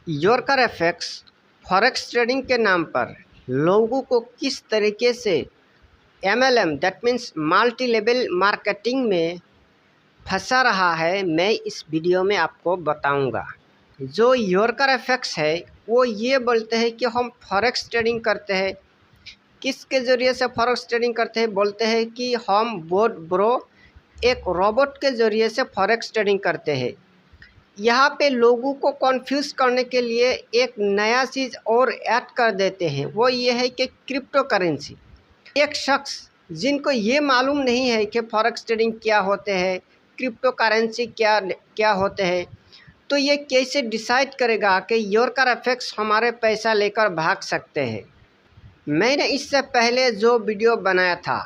Yorker FX forex trading के नाम पर लोगों को किस तरीके से MLM that means multi level marketing में फंसा रहा है, मैं इस वीडियो में आपको बताऊंगा। जो यॉर्कर एफएक्स है वो ये बोलते हैं कि हम फॉरेक्स ट्रेडिंग करते हैं। किसके ज़रिए से फॉरेक्स ट्रेडिंग करते हैं? बोलते हैं कि हम ब्रो एक रोबोट के ज़रिए से फॉरेक्स ट्रेडिंग करते हैं। यहाँ पे लोगों को कन्फ्यूज़ करने के लिए एक नया चीज़ और ऐड कर देते हैं, वो ये है कि क्रिप्टो करेंसी। एक शख्स जिनको ये मालूम नहीं है कि फॉरेक्स ट्रेडिंग क्या होते हैं, क्रिप्टो करेंसी क्या क्या होते हैं, तो ये कैसे डिसाइड करेगा कि यॉर्कर एफएक्स हमारे पैसा लेकर भाग सकते हैं। मैंने इससे पहले जो वीडियो बनाया था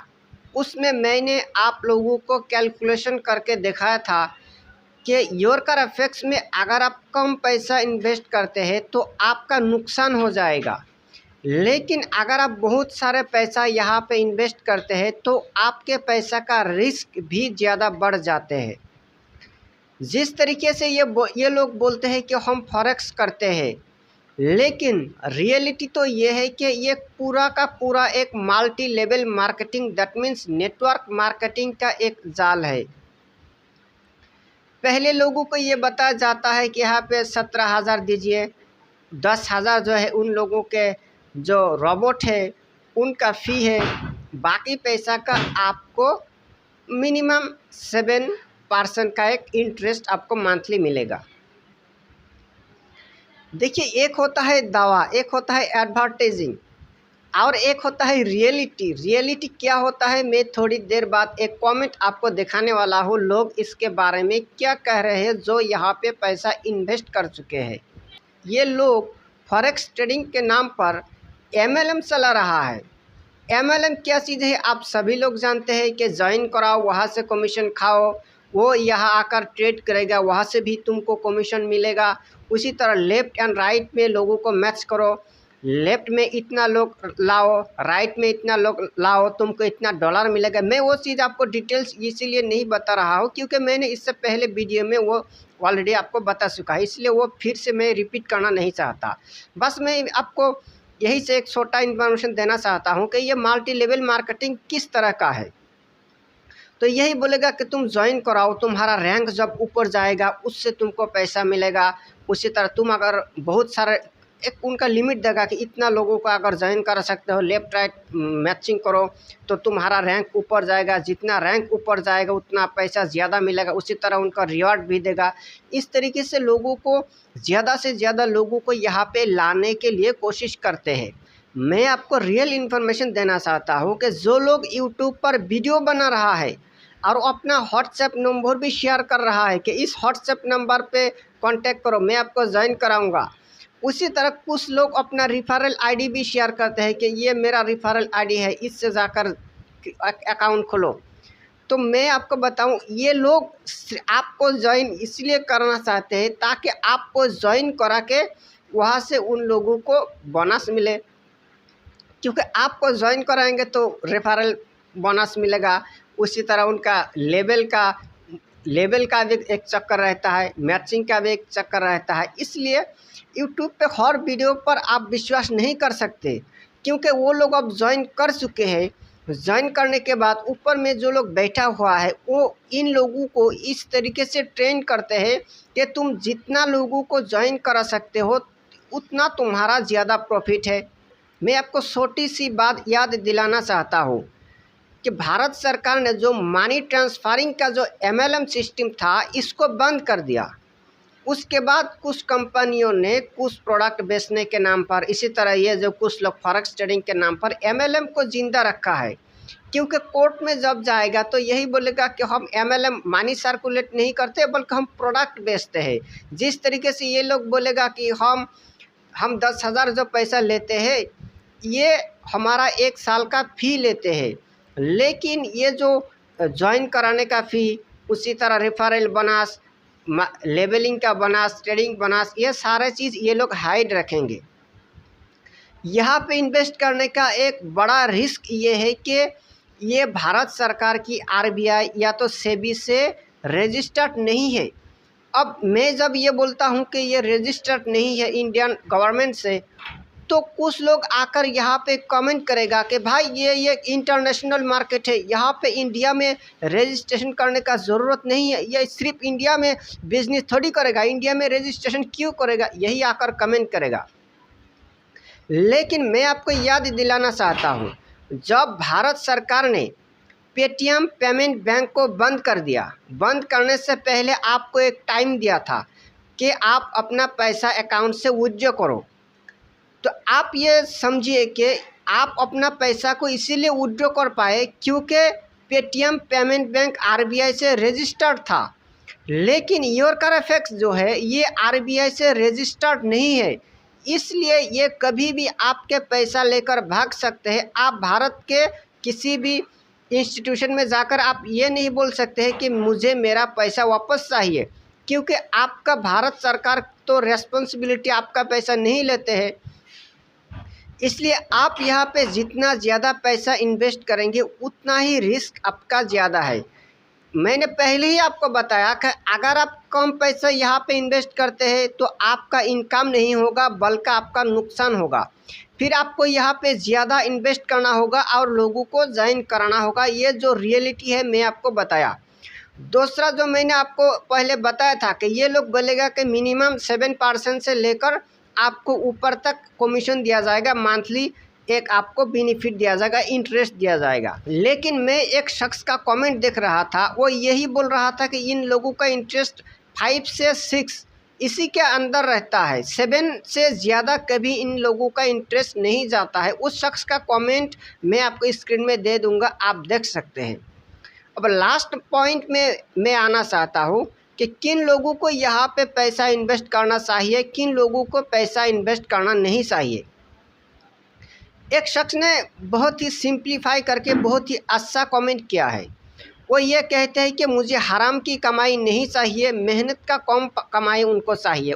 उसमें मैंने आप लोगों को कैलकुलेशन करके दिखाया था कि यॉर्कर एफएक्स में अगर आप कम पैसा इन्वेस्ट करते हैं तो आपका नुकसान हो जाएगा, लेकिन अगर आप बहुत सारे पैसा यहाँ पे इन्वेस्ट करते हैं तो आपके पैसा का रिस्क भी ज़्यादा बढ़ जाते हैं। जिस तरीके से ये लोग बोलते हैं कि हम फॉरेक्स करते हैं, लेकिन रियलिटी तो ये है कि ये पूरा का पूरा एक multi level marketing that means network marketing का एक जाल है। पहले लोगों को ये बताया जाता है कि यहाँ पे 17,000 दीजिए, 10,000 जो है उन लोगों के जो रोबोट है उनका फ़ी है, बाकी पैसा का आपको मिनिमम 7% का एक इंटरेस्ट आपको मंथली मिलेगा। देखिए, एक होता है दावा, एक होता है एडवर्टाइजिंग और एक होता है रियलिटी। रियलिटी क्या होता है मैं थोड़ी देर बाद एक कमेंट आपको दिखाने वाला हूँ, लोग इसके बारे में क्या कह रहे हैं जो यहाँ पे पैसा इन्वेस्ट कर चुके हैं। ये लोग फॉरेक्स ट्रेडिंग के नाम पर एमएलएम चला रहा है। एमएलएम क्या चीज़ है आप सभी लोग जानते हैं कि ज्वाइन कराओ, वहाँ से कमीशन खाओ, वो यहाँ आकर ट्रेड करेगा, वहाँ से भी तुमको कमीशन मिलेगा। उसी तरह लेफ़्ट एंड राइट में लोगों को मैच करो, लेफ़्ट में इतना लोग लाओ, राइट में इतना लोग लाओ, तुमको इतना डॉलर मिलेगा। मैं वो चीज़ आपको डिटेल्स इसीलिए नहीं बता रहा हूँ क्योंकि मैंने इससे पहले वीडियो में वो ऑलरेडी आपको बता चुका है, इसलिए वो फिर से मैं रिपीट करना नहीं चाहता। बस मैं आपको यही से एक छोटा इन्फॉर्मेशन देना चाहता हूँ कि ये मल्टी लेवल मार्केटिंग किस तरह का है। तो यही बोलेगा कि तुम ज्वाइन कराओ, तुम्हारा रैंक जब ऊपर जाएगा उससे तुमको पैसा मिलेगा। उसी तरह तुम अगर बहुत सारे एक उनका लिमिट देगा कि इतना लोगों को अगर ज्वाइन कर सकते हो, लेफ़्ट राइट मैचिंग करो तो तुम्हारा रैंक ऊपर जाएगा, जितना रैंक ऊपर जाएगा उतना पैसा ज़्यादा मिलेगा। उसी तरह उनका रिवार्ड भी देगा। इस तरीके से लोगों को ज़्यादा से ज़्यादा लोगों को यहाँ पे लाने के लिए कोशिश करते हैं। मैं आपको रियल इन्फॉर्मेशन देना चाहता हूँ कि जो लोग यूट्यूब पर वीडियो बना रहा है और अपना व्हाट्सएप नंबर भी शेयर कर रहा है कि इस व्हाट्सएप नंबर पे कांटेक्ट करो, मैं आपको ज्वाइन कराऊंगा, उसी तरह कुछ लोग अपना रिफरल आईडी भी शेयर करते हैं कि ये मेरा रिफरल आईडी है, इससे जाकर अकाउंट खोलो। तो मैं आपको बताऊं, ये लोग आपको ज्वाइन इसलिए करना चाहते हैं ताकि आपको ज्वाइन करा के वहाँ से उन लोगों को बोनस मिले, क्योंकि आपको ज्वाइन कराएंगे तो रेफरल बोनस मिलेगा। उसी तरह उनका लेवल का भी एक चक्कर रहता है, मैचिंग का भी एक चक्कर रहता है। इसलिए यूट्यूब पे हर वीडियो पर आप विश्वास नहीं कर सकते, क्योंकि वो लोग अब ज्वाइन कर चुके हैं। ज्वाइन करने के बाद ऊपर में जो लोग बैठा हुआ है वो इन लोगों को इस तरीके से ट्रेन करते हैं कि तुम जितना लोगों को ज्वाइन करा सकते हो उतना तुम्हारा ज़्यादा प्रॉफिट है। मैं आपको छोटी सी बात याद दिलाना चाहता हूँ कि भारत सरकार ने जो मनी ट्रांसफरिंग का जो एमएलएम सिस्टम था इसको बंद कर दिया। उसके बाद कुछ कंपनियों ने कुछ प्रोडक्ट बेचने के नाम पर, इसी तरह ये जो कुछ लोग फॉरेक्स ट्रेडिंग के नाम पर एमएलएम को जिंदा रखा है। क्योंकि कोर्ट में जब जाएगा तो यही बोलेगा कि हम एमएलएम मनी सर्कुलेट नहीं करते बल्कि हम प्रोडक्ट बेचते हैं। जिस तरीके से ये लोग बोलेगा कि हम 10,000 जो पैसा लेते हैं ये हमारा 1 साल का फ़ी लेते हैं, लेकिन ये जो ज्वाइन कराने का फ़ी, उसी तरह रेफरल बोनस, लेबलिंग का बोनस, ट्रेडिंग बोनस, ये सारे चीज़ ये लोग हाइड रखेंगे। यहाँ पे इन्वेस्ट करने का एक बड़ा रिस्क ये है कि ये भारत सरकार की आरबीआई या तो सेबी से रजिस्टर्ड नहीं है अब मैं जब ये बोलता हूँ कि ये रजिस्टर्ड नहीं है इंडियन गवर्नमेंट से, तो कुछ लोग आकर यहाँ पे कमेंट करेगा कि भाई ये इंटरनेशनल मार्केट है, यहाँ पे इंडिया में रजिस्ट्रेशन करने का ज़रूरत नहीं है, ये सिर्फ इंडिया में बिजनेस थोड़ी करेगा, इंडिया में रजिस्ट्रेशन क्यों करेगा, यही आकर कमेंट करेगा। लेकिन मैं आपको याद दिलाना चाहता हूँ, जब भारत सरकार ने पेटीएम पेमेंट बैंक को बंद कर दिया, बंद करने से पहले आपको एक टाइम दिया था कि आप अपना पैसा अकाउंट से विथड्रॉ करो। तो आप ये समझिए कि आप अपना पैसा को इसीलिए विथड्रॉ कर पाए क्योंकि पेटीएम पेमेंट बैंक आरबीआई से रजिस्टर्ड था। लेकिन योर कैरेफेक्स जो है ये आरबीआई से रजिस्टर्ड नहीं है, इसलिए ये कभी भी आपके पैसा लेकर भाग सकते हैं। आप भारत के किसी भी इंस्टीट्यूशन में जाकर आप ये नहीं बोल सकते हैं कि मुझे मेरा पैसा वापस चाहिए, क्योंकि आपका भारत सरकार तो रेस्पॉन्सिबिलिटी आपका पैसा नहीं लेते हैं। इसलिए आप यहाँ पे जितना ज़्यादा पैसा इन्वेस्ट करेंगे उतना ही रिस्क आपका ज़्यादा है। मैंने पहले ही आपको बताया कि अगर आप कम पैसा यहाँ पे इन्वेस्ट करते हैं तो आपका इनकम नहीं होगा बल्कि आपका नुकसान होगा। फिर आपको यहाँ पे ज़्यादा इन्वेस्ट करना होगा और लोगों को ज्वाइन कराना होगा। ये जो रियलिटी है मैं आपको बताया। दूसरा जो मैंने आपको पहले बताया था कि ये लोग बोलेगा कि मिनिमम 7% से लेकर आपको ऊपर तक कमीशन दिया जाएगा, मंथली एक आपको बेनिफिट दिया जाएगा, इंटरेस्ट दिया जाएगा। लेकिन मैं एक शख्स का कमेंट देख रहा था, वो यही बोल रहा था कि इन लोगों का इंटरेस्ट 5 से 6 इसी के अंदर रहता है, 7 से ज़्यादा कभी इन लोगों का इंटरेस्ट नहीं जाता है। उस शख्स का कमेंट मैं आपको स्क्रीन में दे दूंगा, आप देख सकते हैं। अब लास्ट पॉइंट में मैं आना चाहता हूँ कि किन लोगों को यहाँ पे पैसा इन्वेस्ट करना चाहिए, किन लोगों को पैसा इन्वेस्ट करना नहीं चाहिए। एक शख्स ने बहुत ही सिंप्लीफाई करके बहुत ही अच्छा कमेंट किया है। वो ये कहते हैं कि मुझे हराम की कमाई नहीं चाहिए, मेहनत का कम कमाई उनको चाहिए।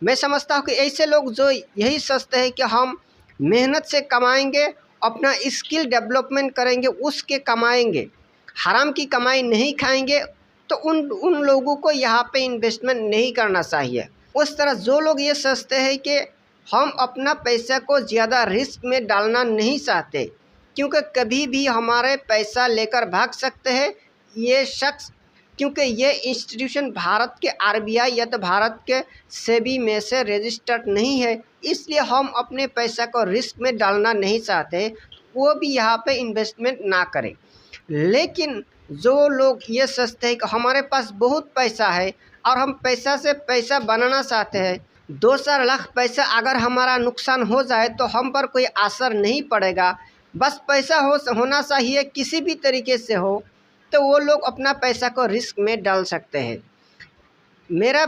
मैं समझता हूँ कि ऐसे लोग जो यही सोचते हैं कि हम मेहनत से कमाएंगे, अपना स्किल डेवलपमेंट करेंगे, उसके कमाएंगे, हराम की कमाई नहीं खाएंगे, तो उन लोगों को यहाँ पे इन्वेस्टमेंट नहीं करना चाहिए। उस तरह जो लोग ये सोचते हैं कि हम अपना पैसा को ज़्यादा रिस्क में डालना नहीं चाहते क्योंकि कभी भी हमारे पैसा लेकर भाग सकते हैं ये शख्स, क्योंकि ये इंस्टीट्यूशन भारत के आरबीआई या तो भारत के सेबी में से रजिस्टर्ड नहीं है, इसलिए हम अपने पैसा को रिस्क में डालना नहीं चाहते, वो भी यहाँ पे इन्वेस्टमेंट ना करें। लेकिन जो लोग ये सोचते हैं कि हमारे पास बहुत पैसा है और हम पैसा से पैसा बनाना चाहते हैं, 2-4 लाख पैसा अगर हमारा नुकसान हो जाए तो हम पर कोई असर नहीं पड़ेगा, बस पैसा होना चाहिए किसी भी तरीके से हो, तो वो लोग अपना पैसा को रिस्क में डाल सकते हैं। मेरा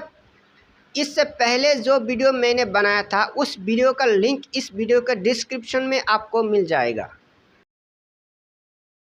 इससे पहले जो वीडियो मैंने बनाया था उस वीडियो का लिंक इस वीडियो के डिस्क्रिप्शन में आपको मिल जाएगा।